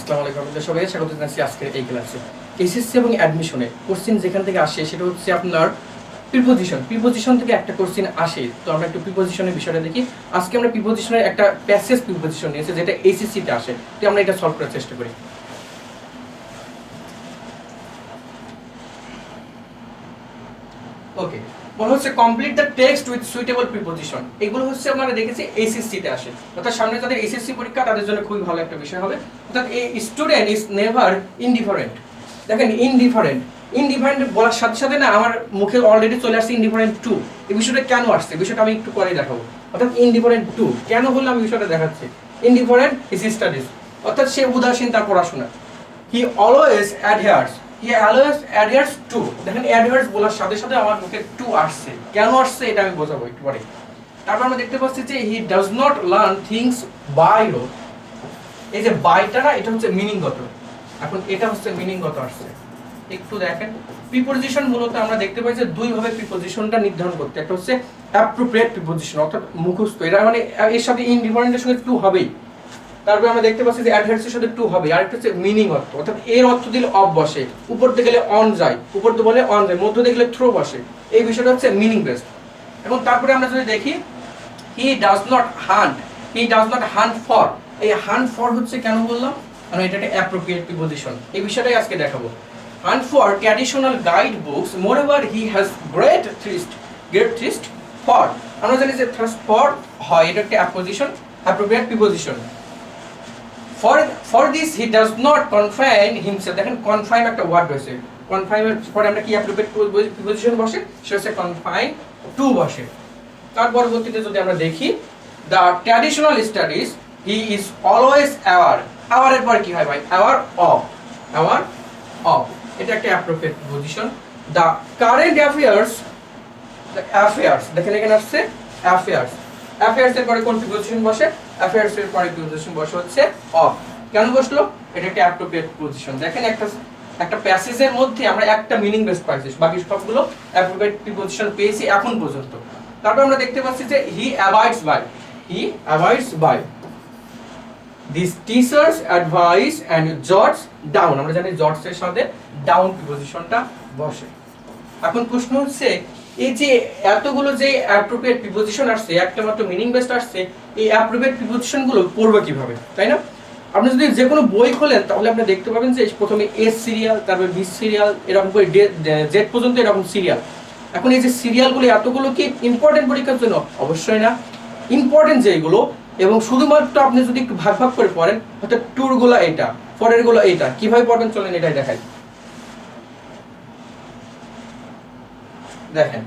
আসসালামু আলাইকুম, আপনাদের সবাইকে স্বাগত জানাচ্ছি আজকের এই ক্লাসে। এসএসসি এবং অ্যাডমিশনে কোশ্চেন যেখান থেকে আসে সেটা হচ্ছে আপনার প্রিপোজিশন থেকে একটা কোশ্চেন আসে। তো আমরা একটু প্রিপোজিশনের বিষয়টা দেখি। আজকে আমরা প্রিপোজিশনের একটা প্যাসেজ প্রিপোজিশন নিয়েছি যেটা এসএসসি তে আসে, তো আমরা এটা সলভ করার চেষ্টা করি। ওকে, বলা হচ্ছে complete the text with suitable preposition. এগুলো হচ্ছে আপনারা দেখেছি এসএসসি তে আসে, অর্থাৎ সামনে যাদের এসএসসি পরীক্ষা তাদের জন্য খুবই ভালো একটা বিষয় হবে। অর্থাৎ a student is never indifferent. দেখেন ইনডিফারেন্ট বলার সাথে সাথে না আমার মুখে অলরেডি চলে আসছে ইনডিফারেন্ট টু। এই বিষয়টা কেন আসছে, বিষয়টা আমি একটু পরে দেখাবো। অর্থাৎ ইনডিফারেন্ট টু কেন হলো আমি বিষয়টা দেখাচ্ছি। ইনডিফারেন্ট ইজ স্টাডিজ, অর্থাৎ সে উদাসীন তার পড়াশোনা। He always adheres to. দেখেন অ্যাডহেয়ার্স বলার সাথে সাথে আমার মুখে টু আসছে, কেন আসছে এটা আমি বোঝাবো একটু পরে। তারপর আমরা দেখতে পাচ্ছি যে he does not learn things by rote. এই যে বাইটা না, এটা হচ্ছে মিনিংগত। এখন এটা হচ্ছে মিনিংগত আসছে, একটু দেখেন। প্রিপোজিশন মূলত আমরা দেখতে পাই যে দুই ভাবে প্রিপোজিশনটা নির্ধারণ করতে, একটা হচ্ছে অ্যাপ্রোপ্রিয়েট প্রিপোজিশন অর্থাৎ মুখস্থ, এটা মানে এর সাথে ইনডিফারেন্টের সঙ্গে টু হবেই। তারপরে আমরা দেখতে পাচ্ছি যে অ্যাডভার্সের সাথে টু হবে, আর একটা হচ্ছে মিনিং অর্থ, অর্থাৎ এর অর্থ দিলে অফ বসে, উপর দিকে গেলে অন যায়, উপর দিকে বলে অন যায়, মধ্য দিকে গেলে থ্রো বসে। এই বিষয়টা হচ্ছে মিনিং বেসড। এবং তারপরে আমরা যদি দেখি হি ডাজ নট হান্ট ফর। এই হান্ট ফর হচ্ছে কেন বললাম, কারণ এটা একটা অ্যাপ্রোপ্রিয়েট প্রিপোজিশন। এই বিষয়টাই আজকে দেখাবো। Hunt for traditional guide books, moreover he has great thirst for. আমরা জানি যে থ্রাস্ট ফর হয়, এটা একটা appropriate preposition. For this he does not confine himself. দেখেন কনফাইন একটা ওয়ার্ড রয়েছে, কনফাইনের পরে আমরা কি অ্যাপ্রোপ্রিয়েট প্রিপোজিশন বসে, সেটা হচ্ছে কনফাইন টু বসে। তার পরবর্তীতে যদি আমরা দেখি the traditional studies he is always aware. অ্যাওয়ারের পরে কি হয় ভাই, অ্যাওয়ার অফ। এটা একটা appropriate preposition. The current affairs দেখেন এখানে আসছে অ্যাফেয়ার্স এর পরে কোন প্রিপোজিশন বসে, অ্যাফেয়ার্স এর পরে প্রিপোজিশন বসে হচ্ছে অফ। কেন বসলো, এটা একটা অ্যাপ্রোপ্রিয়েট পজিশন। দেখেন একটা প্যাসেজের মধ্যে আমরা একটা মিনিং বেস পাইছি, বাকি সবগুলো অ্যাপ্রোপ্রিয়েট প্রিপোজিশন পেয়েছি এখন পর্যন্ত। তারপর আমরা দেখতে পাচ্ছি যে he avoids by this teachers advice and jots down. আমরা জানি জটস এর সাথে ডাউন প্রিপোজিশনটা বসে। এখন প্রশ্ন হচ্ছে এই যে এতগুলো যে অ্যাপ্রোপ্রিয়েট প্রিপোজিশন আসছে, একটা মাত্র মিনিং বেসড আসছে, এই অ্যাপ্রোপ্রিয়েট প্রিপোজিশন গুলো পড়বে কিভাবে, তাই না? আপনি যদি যে কোনো বই খোলেন তাহলে আপনি দেখতে পাবেন যে প্রথমে এস সিরিয়াল, তারপরে বি সিরিয়াল, এরকম করে জেড পর্যন্ত এরকম সিরিয়াল। এখন এই যে সিরিয়ালগুলো এতগুলো কি ইম্পর্টেন্ট পরীক্ষার জন্য? অবশ্যই না। ইম্পর্টেন্ট যেগুলো, এবং শুধুমাত্র আপনি যদি একটু ভাগ ভাগ করে পড়েন, অর্থাৎ টুর গুলো এইটা, ফরের গুলো এইটা, কিভাবে পড়বেন চলেন এটাই দেখাই। দেখেন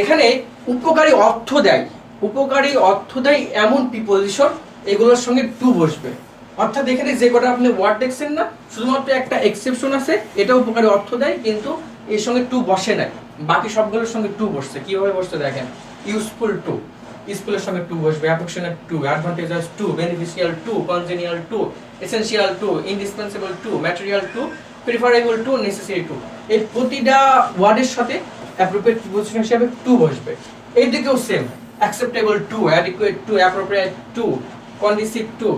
এখানে উপকারী অর্থ দেয় এমন প্রিপোজিশন, এগুলোর সঙ্গে টু বসবে। অর্থাৎ এখানে যে কটা আপনি ওয়ার্ড দেখছেন না, শুধুমাত্র একটা এক্সেপশন আছে, এটা উপকারী অর্থ দেয় কিন্তু এর সঙ্গে টু বসে নাই, বাকি সবগুলোর সঙ্গে টু বসছে। কিভাবে বসছে দেখেন, ইউজফুল টু, স্কুলের সঙ্গে টু বসবে, affectionate to, advantageous to, beneficial to, congenial to, essential to, indispensable to, material to, preferable to, necessary to. এই প্রতিটা ওয়ার্ডের সাথে অ্যাপ্রোপ্রিয়েট প্রিপোজিশন হিসেবে টু বসবে। এইদিকেও same, acceptable to, adequate to, appropriate to, conducive to,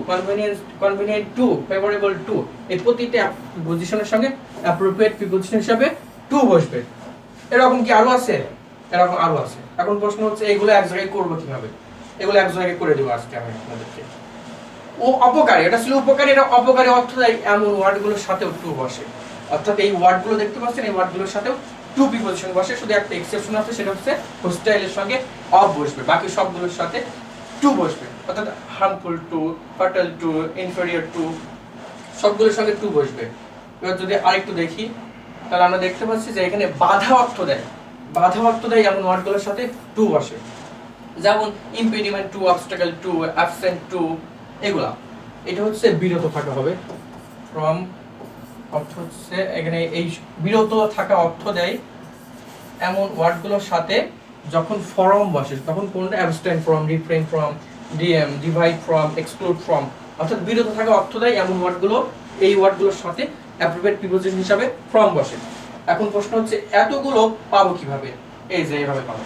convenient to, favourable to. এই প্রতিটা প্রিপোজিশনের সঙ্গে অ্যাপ্রোপ্রিয়েট প্রিপোজিশন হিসেবে টু বসবে। এরকম কি আরো আছে? এরকম আরো আছে। এখন প্রশ্ন হচ্ছে এইগুলো এক জায়গায় করবো কিভাবে? এগুলো এক জায়গায় করে দেবো আজকে আমি আপনাদেরকে। ও অপকারী, এটা ছিল উপকারী, এটা অপকারী অর্থ দেয় এমন ওয়ার্ডগুলোর সাথেও টু বসে। অর্থাৎ এই ওয়ার্ডগুলো দেখতে পাচ্ছেন, এই ওয়ার্ডগুলোর সাথেও টু প্রিপোজিশন বসে। শুধু একটা এক্সেপশন আছে, সেটা হচ্ছে হোস্টাইলের সঙ্গে অফ বসবে, বাকি সবগুলোর সাথে টু বসবে। অর্থাৎ harmful to, fatal to, inferior to, সবগুলোর সঙ্গে টু বসবে। এবার যদি আরেকটু দেখি তাহলে আমরা দেখতে পাচ্ছি যে এখানে বাধা অর্থ দেয় এমন ওয়ার্ডগুলোর সাথে টু বসে, যেমন impediment to, obstacle to, absent to, এগুলা। এটা হচ্ছে বিরত থাকা হবে, ফ্রম অর্থ হচ্ছে এখানে এই বিরত থাকা অর্থ দেয় এমন ওয়ার্ডগুলোর সাথে যখন ফরম বসে, তখন কোনটা abstain from, refrain from, divide from, exclude from. অর্থাৎ বিরত থাকা অর্থ দেয় এমন ওয়ার্ডগুলো, এই ওয়ার্ডগুলোর সাথে অ্যাপ্রোপ্রিয়েট প্রিপোজিশন হিসাবে ফ্রম বসে। এখন প্রশ্ন হচ্ছে এতগুলো পাবো কিভাবে? এই যে এইভাবে পাবো।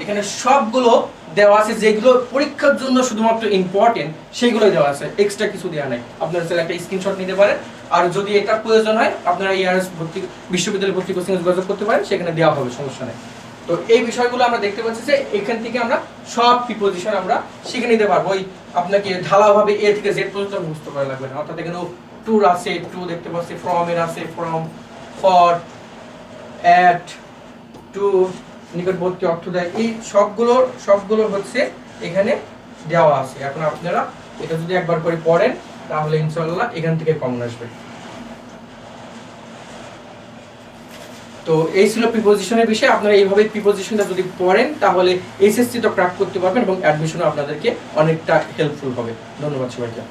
এখানে সবগুলো দেওয়া আছে, যেগুলো পরীক্ষার জন্য শুধুমাত্র ইম্পর্টেন্ট সেগুলো দেওয়া আছে, এক্সট্রা কিছু দেওয়া নাই। আপনারা চাইলে একটা স্ক্রিনশট নিতে পারেন, আর যদি এটা প্রয়োজন হয় আপনারা ইয়ারএস ভর্তি বিশ্ববিদ্যালয় ভর্তি কোচিং যোগাযোগ করতে পারেন, সেখানে দেওয়া হবে, সমস্যা নেই। তো এই বিষয়গুলো আমরা দেখতে পাচ্ছি যে এখান থেকে আমরা সব প্রিপোজিশন আমরা শিখে নিতে পারবো। ওই আপনাকে ঢালাভাবে এ থেকে জেড পর্যন্ত বুঝতে পারা লাগবে না। অর্থাৎ এখানে টুর আছে, টু দেখতে পাচ্ছি, ফ্রম এর আছে, ফ্রম, ফর, অ্যাট, টু, নিকটবর্তী, অর্থ দেয়, এই সবগুলো হচ্ছে এখানে দেওয়া আছে। এখন আপনারা এটা যদি একবার করে পড়েন তাহলে ইনশাআল্লাহ এখান থেকে কমন আসবে। তো এই ছিল প্রিপোজিশনের বিষয়। আপনারা এইভাবে প্রিপোজিশনটা যদি পড়েন তাহলে এসএসসি তো ক্র্যাক করতে পারবেন এবং অ্যাডমিশনও আপনাদেরকে অনেকটা হেল্পফুল হবে। ধন্যবাদ সবাইকে।